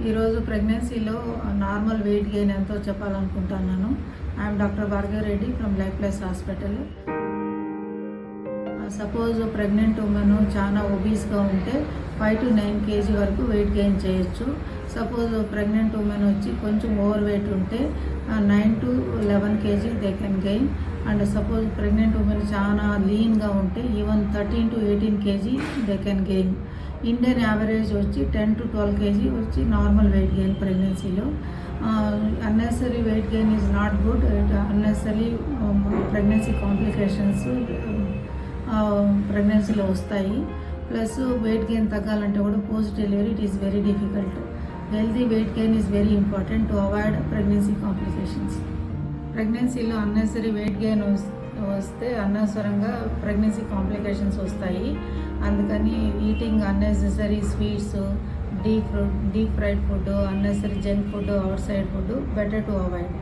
ఈరోజు ప్రెగ్నెన్సీలో normal weight gain ఎంతో చెప్పాలనుకుంటున్నాను. I'm doctor Bhargav Reddy from life plus hospital. Suppose pregnant women చాలా ఒబీస్గా ఉంటే 5 to 9 kg వరకు వెయిట్ గెయిన్ చేయొచ్చు. సపోజ్ ప్రెగ్నెంట్ ఉమెన్ వచ్చి కొంచెం ఓవర్ వెయిట్ ఉంటే 9 to 11 kg they can gain. And suppose pregnant women చాలా లీన్గా ఉంటే even 13 to 18 kg they can gain. Indian average వచ్చి 10 to 12 kg వచ్చి నార్మల్ వెయిట్ గెయిన్ ప్రెగ్నెన్సీలో. Unnecessary weight gain is not good. Unnecessary pregnancy complications ప్రెగ్నెన్సీలో వస్తాయి. Plus weight gain తగ్గాలంటే కూడా post delivery it is very difficult. Healthy weight gain is very important to avoid pregnancy complications. ప్రెగ్నెన్సీలో unnecessary weight gain వస్తే అనవసరంగా pregnancy complications వస్తాయి. అందుకని eating unnecessary sweets, deep fried food, unnecessary junk food, out side food better to avoid.